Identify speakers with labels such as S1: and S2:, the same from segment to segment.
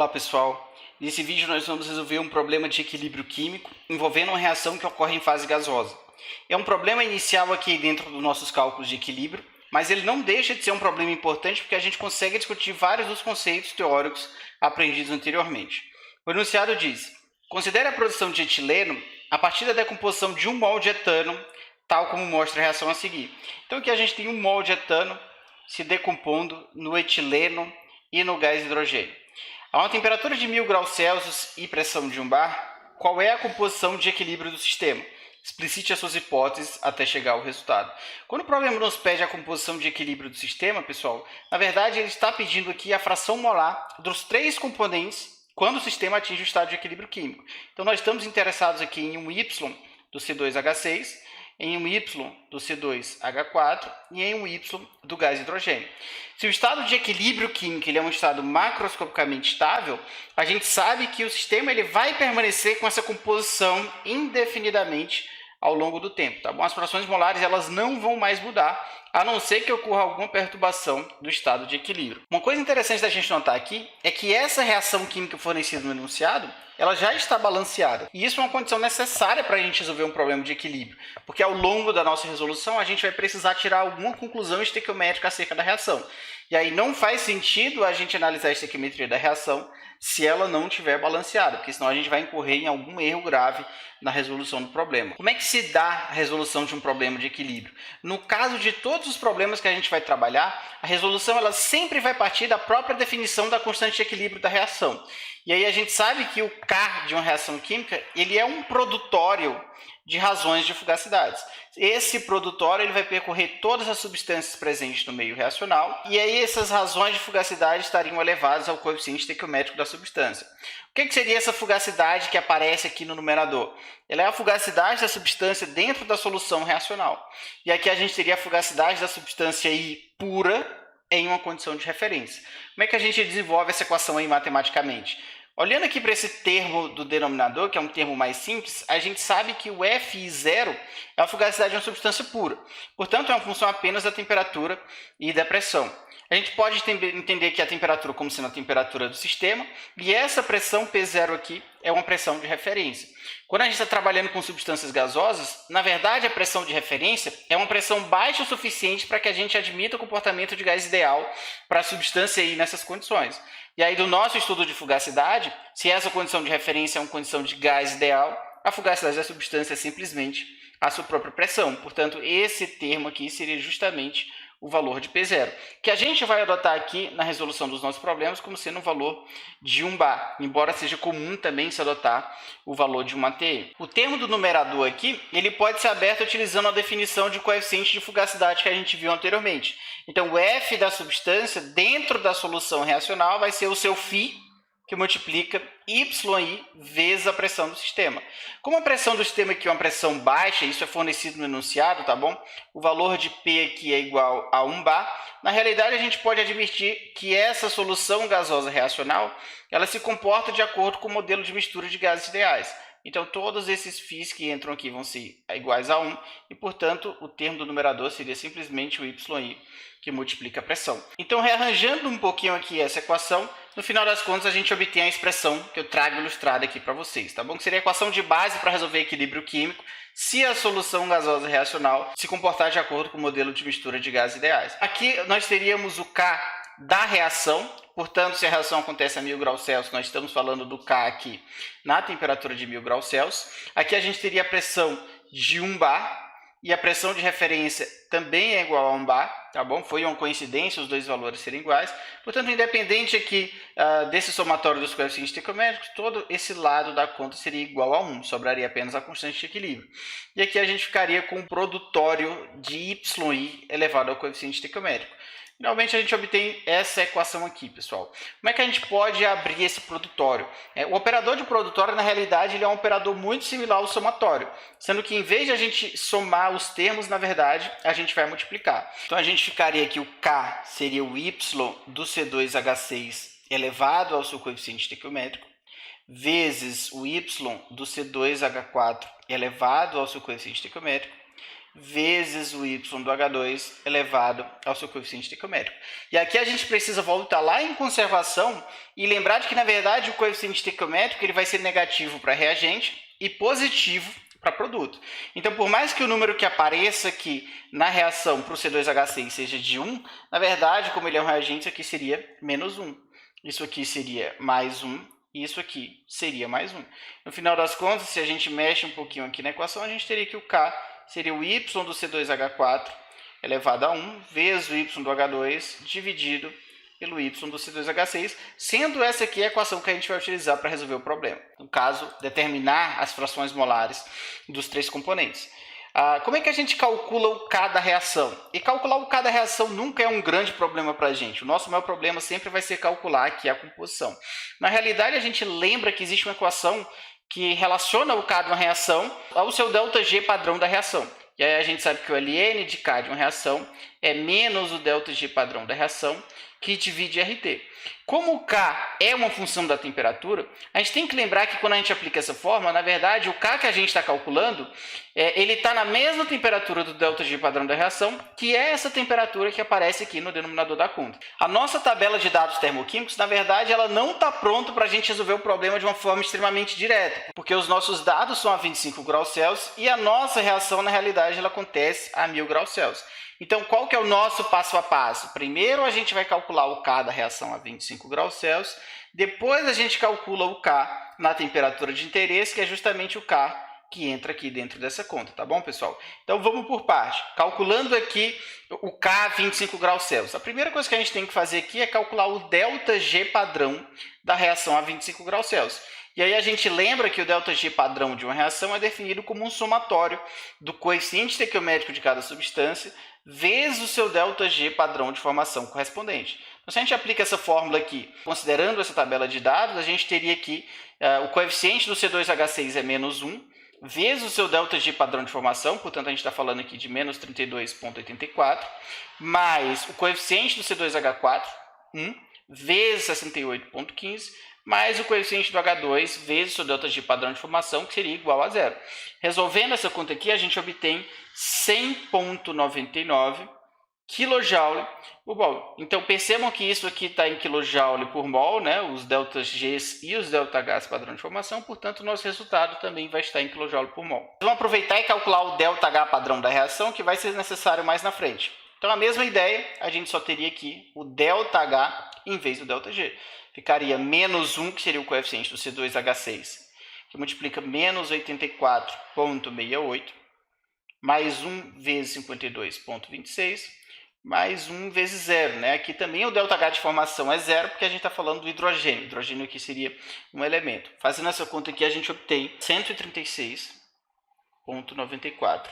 S1: Olá pessoal, nesse vídeo nós vamos resolver um problema de equilíbrio químico envolvendo uma reação que ocorre em fase gasosa. É um problema inicial aqui dentro dos nossos cálculos de equilíbrio, mas ele não deixa de ser um problema importante porque a gente consegue discutir vários dos conceitos teóricos aprendidos anteriormente. O enunciado diz: considere a produção de etileno a partir da decomposição de 1 mol de etano, tal como mostra a reação a seguir. Então aqui a gente tem 1 mol de etano se decompondo no etileno e no gás hidrogênio. A uma temperatura de 1000 graus Celsius e pressão de 1 bar, qual é a composição de equilíbrio do sistema? Explicite as suas hipóteses até chegar ao resultado. Quando o problema nos pede a composição de equilíbrio do sistema, pessoal, na verdade ele está pedindo aqui a fração molar dos 3 componentes quando o sistema atinge o estado de equilíbrio químico. Então nós estamos interessados aqui em um Y do C2H6, em um Y do C2H4 e em um Y do gás hidrogênio. Se o estado de equilíbrio químico ele é um estado macroscopicamente estável, a gente sabe que o sistema ele vai permanecer com essa composição indefinidamente ao longo do tempo. Tá bom? As frações molares elas não vão mais mudar, a não ser que ocorra alguma perturbação do estado de equilíbrio. Uma coisa interessante da gente notar aqui é que essa reação química fornecida no enunciado ela já está balanceada. E isso é uma condição necessária para a gente resolver um problema de equilíbrio, porque ao longo da nossa resolução a gente vai precisar tirar alguma conclusão estequiométrica acerca da reação. E aí não faz sentido a gente analisar a estequiometria da reação se ela não estiver balanceada, porque senão a gente vai incorrer em algum erro grave na resolução do problema. Como é que se dá a resolução de um problema de equilíbrio? No caso de todos os problemas que a gente vai trabalhar, a resolução ela sempre vai partir da própria definição da constante de equilíbrio da reação. E aí a gente sabe que o K de uma reação química ele é um produtório de razões de fugacidades. Esse produtório ele vai percorrer todas as substâncias presentes no meio reacional e aí essas razões de fugacidade estariam elevadas ao coeficiente estequiométrico da substância. O que seria essa fugacidade que aparece aqui no numerador? Ela é a fugacidade da substância dentro da solução reacional. E aqui a gente teria a fugacidade da substância I pura em uma condição de referência. Como é que a gente desenvolve essa equação aí matematicamente? Olhando aqui para esse termo do denominador, que é um termo mais simples, a gente sabe que o Fi0 é a fugacidade de uma substância pura. Portanto, é uma função apenas da temperatura e da pressão. A gente pode entender que a temperatura como sendo a temperatura do sistema, e essa pressão P0 aqui é uma pressão de referência. Quando a gente está trabalhando com substâncias gasosas, na verdade a pressão de referência é uma pressão baixa o suficiente para que a gente admita o comportamento de gás ideal para a substância aí nessas condições. E aí do nosso estudo de fugacidade, se essa condição de referência é uma condição de gás ideal, a fugacidade da substância é simplesmente a sua própria pressão. Portanto, esse termo aqui seria justamente o valor de P0, que a gente vai adotar aqui na resolução dos nossos problemas como sendo um valor de 1 bar, embora seja comum também se adotar o valor de 1 ATE. O termo do numerador aqui, ele pode ser aberto utilizando a definição de coeficiente de fugacidade que a gente viu anteriormente. Então, o F da substância dentro da solução reacional vai ser o seu φ, que multiplica YI vezes a pressão do sistema. Como a pressão do sistema aqui é uma pressão baixa, isso é fornecido no enunciado, tá bom? O valor de P aqui é igual a 1 bar. Na realidade, a gente pode admitir que essa solução gasosa reacional, ela se comporta de acordo com o modelo de mistura de gases ideais. Então, todos esses φs que entram aqui vão ser iguais a 1 e, portanto, o termo do numerador seria simplesmente o YI, que multiplica a pressão. Então, rearranjando um pouquinho aqui essa equação, no final das contas a gente obtém a expressão que eu trago ilustrada aqui para vocês, tá bom? Que seria a equação de base para resolver equilíbrio químico se a solução gasosa reacional se comportar de acordo com o modelo de mistura de gases ideais. Aqui nós teríamos o K da reação, portanto, se a reação acontece a 1000 graus Celsius, nós estamos falando do K aqui na temperatura de 1000 graus Celsius. Aqui a gente teria a pressão de 1 bar, e a pressão de referência também é igual a 1 bar, tá bom? Foi uma coincidência os dois valores serem iguais. Portanto, independente aqui desse somatório dos coeficientes estequiométricos, todo esse lado da conta seria igual a 1, sobraria apenas a constante de equilíbrio. E aqui a gente ficaria com o produtório de YI elevado ao coeficiente estequiométrico. Finalmente, a gente obtém essa equação aqui, pessoal. Como é que a gente pode abrir esse produtório? O operador de produtório, na realidade, ele é um operador muito similar ao somatório, sendo que, em vez de a gente somar os termos, na verdade, a gente vai multiplicar. Então, a gente ficaria aqui, o K seria o Y do C2H6 elevado ao seu coeficiente estequiométrico, vezes o Y do C2H4 elevado ao seu coeficiente estequiométrico, vezes o y do H2 elevado ao seu coeficiente estequiométrico. E aqui a gente precisa voltar lá em conservação e lembrar de que, na verdade, o coeficiente estequiométrico ele vai ser negativo para reagente e positivo para produto. Então, por mais que o número que apareça aqui na reação para o C2H6 seja de 1, na verdade, como ele é um reagente, isso aqui seria menos 1. Isso aqui seria mais 1. E isso aqui seria mais 1. No final das contas, se a gente mexe um pouquinho aqui na equação, a gente teria que o K seria o y do C2H4 elevado a 1 vezes o y do H2 dividido pelo y do C2H6, sendo essa aqui a equação que a gente vai utilizar para resolver o problema. No caso, determinar as frações molares dos três componentes. Como é que a gente calcula o K da reação? E calcular o K da reação nunca é um grande problema para a gente. O nosso maior problema sempre vai ser calcular aqui a composição. Na realidade, a gente lembra que existe uma equação que relaciona o K de uma reação ao seu ΔG padrão da reação. E aí a gente sabe que o ln de K de uma reação é menos o ΔG padrão da reação, que divide RT. Como o K é uma função da temperatura, a gente tem que lembrar que quando a gente aplica essa fórmula, na verdade, o K que a gente está calculando, ele está na mesma temperatura do ΔG padrão da reação, que é essa temperatura que aparece aqui no denominador da conta. A nossa tabela de dados termoquímicos, na verdade, ela não está pronta para a gente resolver o problema de uma forma extremamente direta, porque os nossos dados são a 25 graus Celsius e a nossa reação, na realidade, ela acontece a 1000 graus Celsius. Então, qual que é o nosso passo a passo? Primeiro, a gente vai calcular o K da reação a 25 graus Celsius. Depois, a gente calcula o K na temperatura de interesse, que é justamente o K que entra aqui dentro dessa conta, tá bom, pessoal? Então, vamos por parte. Calculando aqui o K a 25 graus Celsius. A primeira coisa que a gente tem que fazer aqui é calcular o ΔG padrão da reação a 25 graus Celsius. E aí a gente lembra que o ΔG padrão de uma reação é definido como um somatório do coeficiente estequiométrico de cada substância vezes o seu ΔG padrão de formação correspondente. Então, se a gente aplica essa fórmula aqui, considerando essa tabela de dados, a gente teria aqui o coeficiente do C2H6 é menos 1, vezes o seu ΔG padrão de formação, portanto, a gente está falando aqui de menos 32,84, mais o coeficiente do C2H4, 1, vezes 68,15, mais o coeficiente do H2 vezes o ΔG padrão de formação, que seria igual a zero. Resolvendo essa conta aqui, a gente obtém 100,99 kJ por mol. Então, percebam que isso aqui está em kJ por mol, né? Os ΔGs e os ΔHs padrão de formação, portanto, o nosso resultado também vai estar em kJ por mol. Vamos aproveitar e calcular o ΔH padrão da reação, que vai ser necessário mais na frente. Então, a mesma ideia, a gente só teria aqui o ΔH em vez do ΔG. Ficaria menos 1, que seria o coeficiente do C2H6, que multiplica menos 84,68, mais 1 vezes 52,26, mais 1 vezes 0. Né? Aqui também o ΔH de formação é zero, porque a gente está falando do hidrogênio. O hidrogênio aqui seria um elemento. Fazendo essa conta aqui, a gente obtém 136,94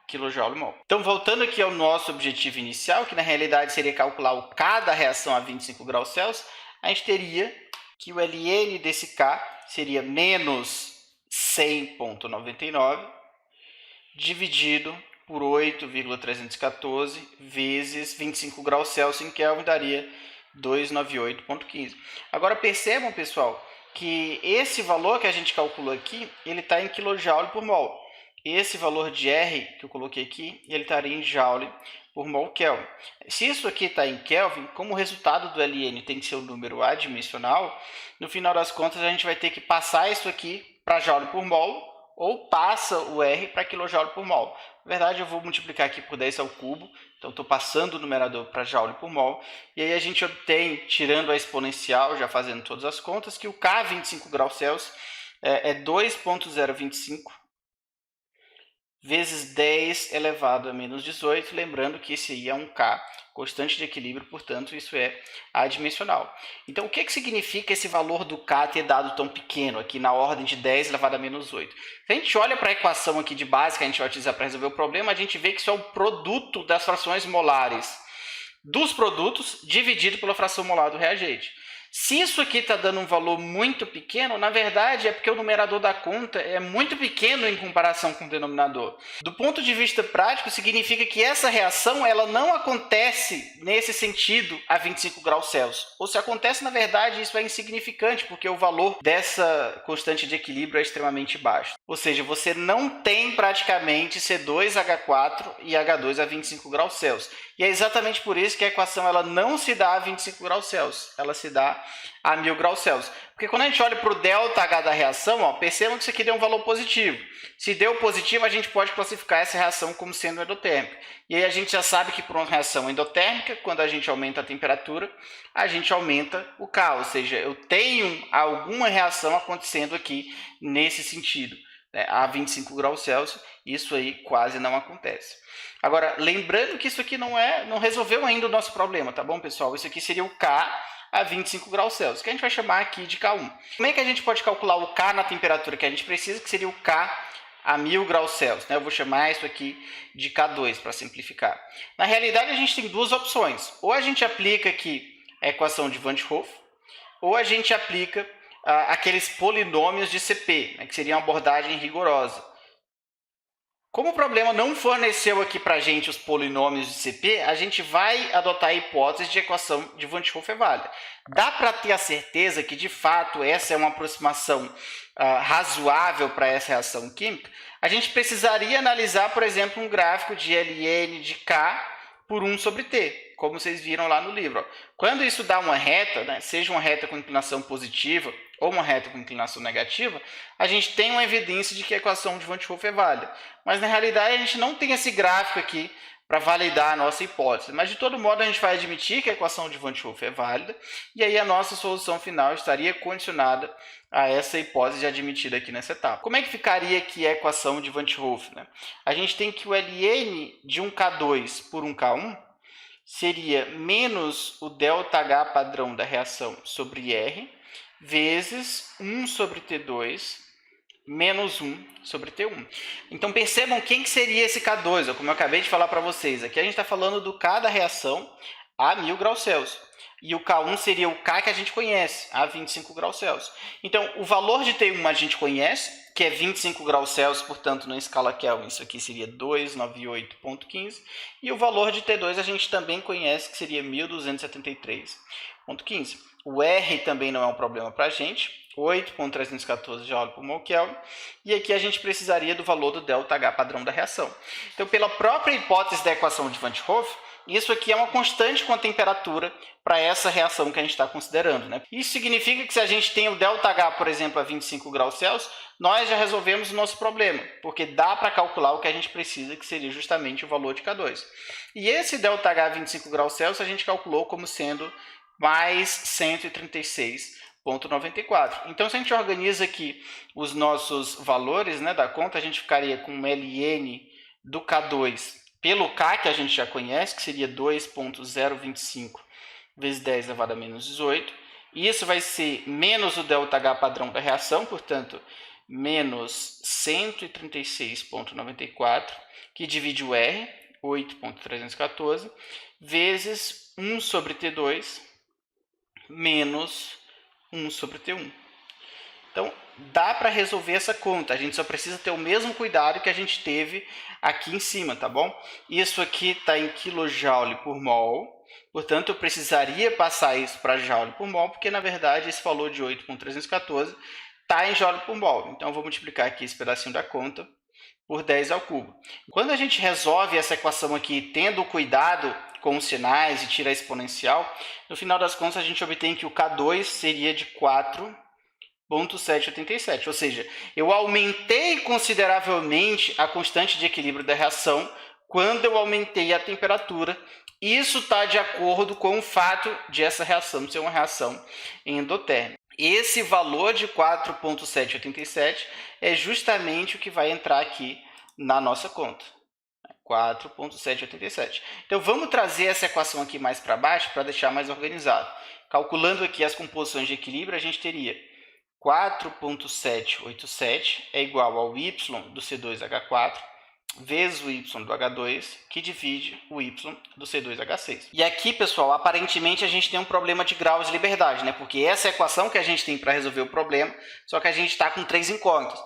S1: kJ/mol. Então, voltando aqui ao nosso objetivo inicial, que na realidade seria calcular o K da reação a 25 graus Celsius, a gente teria que o ln desse K seria menos 100,99 dividido por 8,314 vezes 25 graus Celsius em Kelvin daria 298,15. Agora percebam, pessoal, que esse valor que a gente calculou aqui, ele está em kJ por mol. Esse valor de R que eu coloquei aqui, ele estaria em Joule por mol Kelvin. Se isso aqui está em Kelvin, como o resultado do ln tem que ser um número adimensional, no final das contas a gente vai ter que passar isso aqui para Joule por mol, ou passa o R para kJ por mol. Na verdade, eu vou multiplicar aqui por 10 ao cubo, então estou passando o numerador para Joule por mol, e aí a gente obtém, tirando a exponencial, já fazendo todas as contas, que o K 25 graus Celsius é 2,025 vezes 10 elevado a menos 18, lembrando que esse aí é um K constante de equilíbrio, portanto, isso é adimensional. Então, o que significa esse valor do K ter dado tão pequeno, aqui na ordem de 10 elevado a menos 8? Se a gente olha para a equação aqui de base que a gente vai utilizar para resolver o problema, a gente vê que isso é o produto das frações molares dos produtos dividido pela fração molar do reagente. Se isso aqui está dando um valor muito pequeno, na verdade é porque o numerador da conta é muito pequeno em comparação com o denominador. Do ponto de vista prático, significa que essa reação ela não acontece nesse sentido a 25 graus Celsius. Ou se acontece, na verdade, isso é insignificante, porque o valor dessa constante de equilíbrio é extremamente baixo. Ou seja, você não tem praticamente C2H4 e H2 a 25 graus Celsius. E é exatamente por isso que a equação ela não se dá a 25 graus Celsius, ela se dá a 1000 graus Celsius. Porque quando a gente olha para o ΔH da reação, ó, percebam que isso aqui deu um valor positivo. Se deu positivo, a gente pode classificar essa reação como sendo endotérmica. E aí a gente já sabe que para uma reação endotérmica, quando a gente aumenta a temperatura, a gente aumenta o K, ou seja, eu tenho alguma reação acontecendo aqui nesse sentido. A 25 graus Celsius, isso aí quase não acontece. Agora, lembrando que isso aqui não resolveu ainda o nosso problema, tá bom, pessoal? Isso aqui seria o K a 25 graus Celsius, que a gente vai chamar aqui de K1. Como é que a gente pode calcular o K na temperatura que a gente precisa, que seria o K a 1000 graus Celsius? Eu vou chamar isso aqui de K2 para simplificar. Na realidade, a gente tem duas opções. Ou a gente aplica aqui a equação de Van 't Hoff, ou a gente aplica aqueles polinômios de CP, que seria uma abordagem rigorosa. Como o problema não forneceu aqui para a gente os polinômios de CP, a gente vai adotar a hipótese de equação de Van 't Hoff é válida. Dá para ter a certeza que, de fato, essa é uma aproximação razoável para essa reação química? A gente precisaria analisar, por exemplo, um gráfico de ln de K por 1 sobre T, como vocês viram lá no livro. Quando isso dá uma reta, seja uma reta com inclinação positiva ou uma reta com inclinação negativa, a gente tem uma evidência de que a equação de Van 't Hoff é válida. Mas, na realidade, a gente não tem esse gráfico aqui para validar a nossa hipótese. Mas, de todo modo, a gente vai admitir que a equação de Van 't Hoff é válida, e aí a nossa solução final estaria condicionada a essa hipótese admitida aqui nessa etapa. Como é que ficaria aqui a equação de Van 't Hoff? A gente tem que o ln de um K2 por um K1 seria menos o ΔH padrão da reação sobre R, vezes 1 sobre T2 menos 1 sobre T1. Então, percebam quem que seria esse K2, como eu acabei de falar para vocês. Aqui a gente está falando do K da reação a 1000 graus Celsius. E o K1 seria o K que a gente conhece, a 25 graus Celsius. Então, o valor de T1 a gente conhece, que é 25 graus Celsius, portanto, na escala Kelvin, isso aqui seria 298,15. E o valor de T2 a gente também conhece, que seria 1273,15. O R também não é um problema para a gente, 8,314 Joule por mol Kelvin. E aqui a gente precisaria do valor do ΔH padrão da reação. Então, pela própria hipótese da equação de Van 't Hoff, isso aqui é uma constante com a temperatura para essa reação que a gente está considerando. Isso significa que se a gente tem o ΔH, por exemplo, a 25 graus Celsius, nós já resolvemos o nosso problema, porque dá para calcular o que a gente precisa, que seria justamente o valor de K2. E esse ΔH a 25 graus Celsius a gente calculou como sendo mais 136,94. Então, se a gente organiza aqui os nossos valores da conta, a gente ficaria com ln do K2 pelo K, que a gente já conhece, que seria 2,025 vezes 10 elevado a menos 18. E isso vai ser menos o ΔH padrão da reação, portanto, menos 136,94, que divide o R, 8,314, vezes 1 sobre T2, menos 1 sobre T1. Então, dá para resolver essa conta. A gente só precisa ter o mesmo cuidado que a gente teve aqui em cima, tá bom? Isso aqui está em kJ por mol. Portanto, eu precisaria passar isso para Joule por mol, porque, na verdade, esse valor de 8,314 está em Joule por mol. Então, eu vou multiplicar aqui esse pedacinho da conta por 10 ao cubo. Quando a gente resolve essa equação aqui, tendo cuidado com os sinais e tira a exponencial, no final das contas, a gente obtém que o K2 seria de 4,787, ou seja, eu aumentei consideravelmente a constante de equilíbrio da reação quando eu aumentei a temperatura. Isso está de acordo com o fato de essa reação ser uma reação endotérmica. Esse valor de 4,787 é justamente o que vai entrar aqui na nossa conta. 4,787. Então, vamos trazer essa equação aqui mais para baixo para deixar mais organizado. Calculando aqui as composições de equilíbrio, a gente teria 4,787 é igual ao Y do C2H4 vezes o Y do H2, que divide o Y do C2H6. E aqui, pessoal, aparentemente a gente tem um problema de graus de liberdade, né? Porque essa é a equação que a gente tem para resolver o problema, só que a gente está com 3 incógnitas.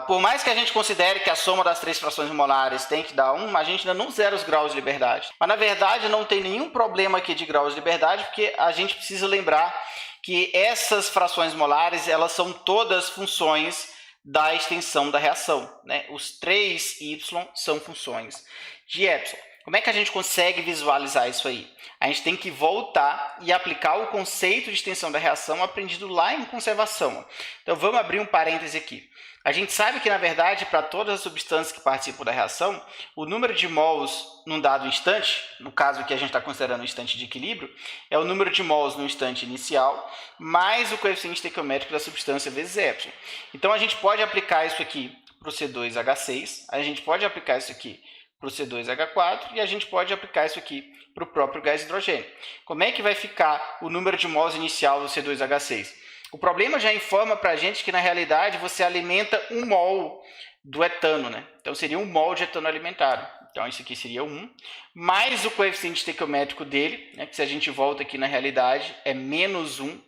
S1: Por mais que a gente considere que a soma das 3 frações molares tem que dar 1, a gente ainda não zera os graus de liberdade. Mas, na verdade, não tem nenhum problema aqui de graus de liberdade, porque a gente precisa lembrar que essas frações molares elas são todas funções da extensão da reação, né? Os 3y são funções de epsilon. Como é que a gente consegue visualizar isso aí? A gente tem que voltar e aplicar o conceito de extensão da reação aprendido lá em conservação. Então, vamos abrir um parêntese aqui. A gente sabe que, na verdade, para todas as substâncias que participam da reação, o número de mols num dado instante, no caso que a gente está considerando o instante de equilíbrio, é o número de mols no instante inicial, mais o coeficiente estequiométrico da substância vezes epsilon. Então, a gente pode aplicar isso aqui para o C2H6, a gente pode aplicar isso aqui para o C2H4 e a gente pode aplicar isso aqui para o próprio gás hidrogênio. Como é que vai ficar o número de mols inicial do C2H6? O problema já informa para a gente que, na realidade, você alimenta 1 mol do etano, né? Então, seria 1 mol de etano alimentado. Então, isso aqui seria 1, mais o coeficiente estequiométrico dele, né? Que se a gente volta aqui na realidade, é menos 1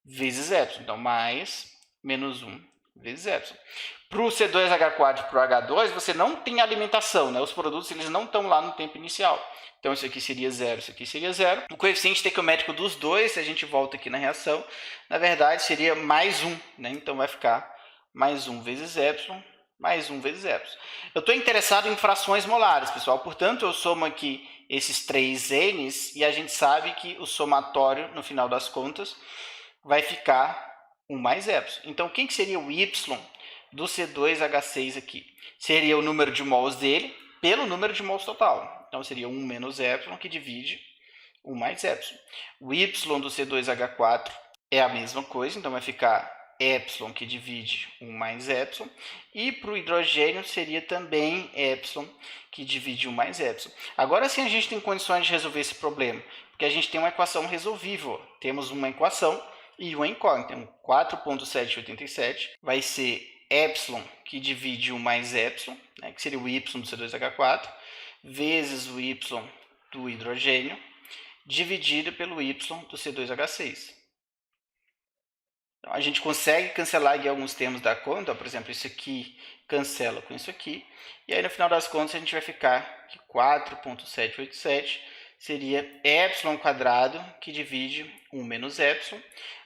S1: vezes epsilon. Então, mais menos 1 vezes epsilon. Para o C2H4 e para o H2, você não tem alimentação, né? Os produtos eles não estão lá no tempo inicial. Então, isso aqui seria 0, isso aqui seria 0. O coeficiente estequiométrico dos dois, se a gente volta aqui na reação, na verdade, seria mais 1. Né? Então, vai ficar mais 1 vezes epsilon, mais 1 vezes epsilon. Eu estou interessado em frações molares, pessoal. Portanto, eu somo aqui esses 3 N's e a gente sabe que o somatório, no final das contas, vai ficar 1 mais epsilon. Então, quem que seria o Y do C2H6 aqui? Seria o número de mols dele pelo número de mols total. Então, seria 1 menos epsilon, que divide 1 mais epsilon. O Y do C2H4 é a mesma coisa, então vai ficar epsilon, que divide 1 mais epsilon. E para o hidrogênio seria também epsilon, que divide 1 mais epsilon. Agora sim a gente tem condições de resolver esse problema, porque a gente tem uma equação resolvível. Temos uma equação e uma incógnita. Então, 4.787 vai ser epsilon, que divide 1 mais epsilon, né, que seria o Y do C2H4, vezes o Y do hidrogênio, dividido pelo Y do C2H6. Então, a gente consegue cancelar aqui alguns termos da conta, por exemplo, isso aqui cancela com isso aqui, e aí no final das contas a gente vai ficar que 4.787 seria epsilon quadrado, que divide 1 menos epsilon,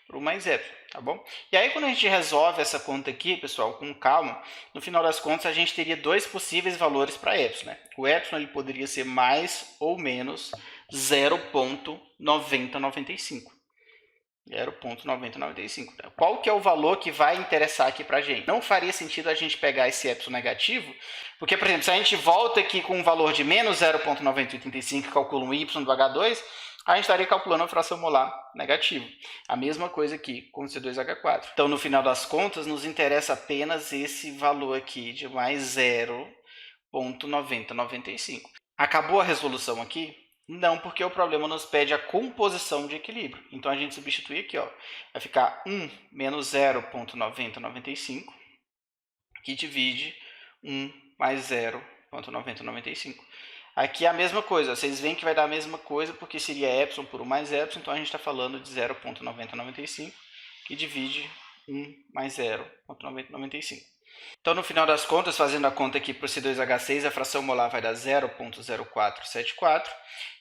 S1: por 1 mais epsilon, tá bom? E aí quando a gente resolve essa conta aqui, pessoal, com calma, no final das contas a gente teria 2 possíveis valores para epsilon, né? O epsilon ele poderia ser mais ou menos 0.9095. 0.9095. Qual que é o valor que vai interessar aqui para a gente? Não faria sentido a gente pegar esse epsilon negativo, porque, por exemplo, se a gente volta aqui com um valor de menos 0.9085 e calcula um Y do H2, a gente estaria calculando a fração molar negativa. A mesma coisa aqui com o C2H4. Então, no final das contas, nos interessa apenas esse valor aqui de mais 0.9095. Acabou a resolução aqui? Não, porque o problema nos pede a composição de equilíbrio. Então, a gente substitui aqui, ó. Vai ficar 1 menos 0.9095, que divide 1 mais 0.9095. Aqui é a mesma coisa. Vocês veem que vai dar a mesma coisa, porque seria epsilon por 1 mais epsilon. Então, a gente está falando de 0.9095, que divide 1 mais 0.9095. Então, no final das contas, fazendo a conta aqui para o C2H6, a fração molar vai dar 0.0474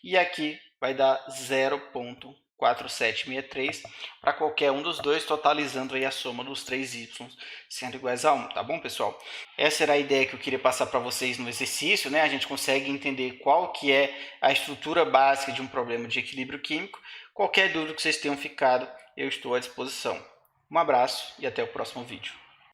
S1: e aqui vai dar 0.4763 para qualquer um dos dois, totalizando aí a soma dos 3 y sendo iguais a 1, tá bom, pessoal? Essa era a ideia que eu queria passar para vocês no exercício, né? A gente consegue entender qual que é a estrutura básica de um problema de equilíbrio químico. Qualquer dúvida que vocês tenham ficado, eu estou à disposição. Um abraço e até o próximo vídeo.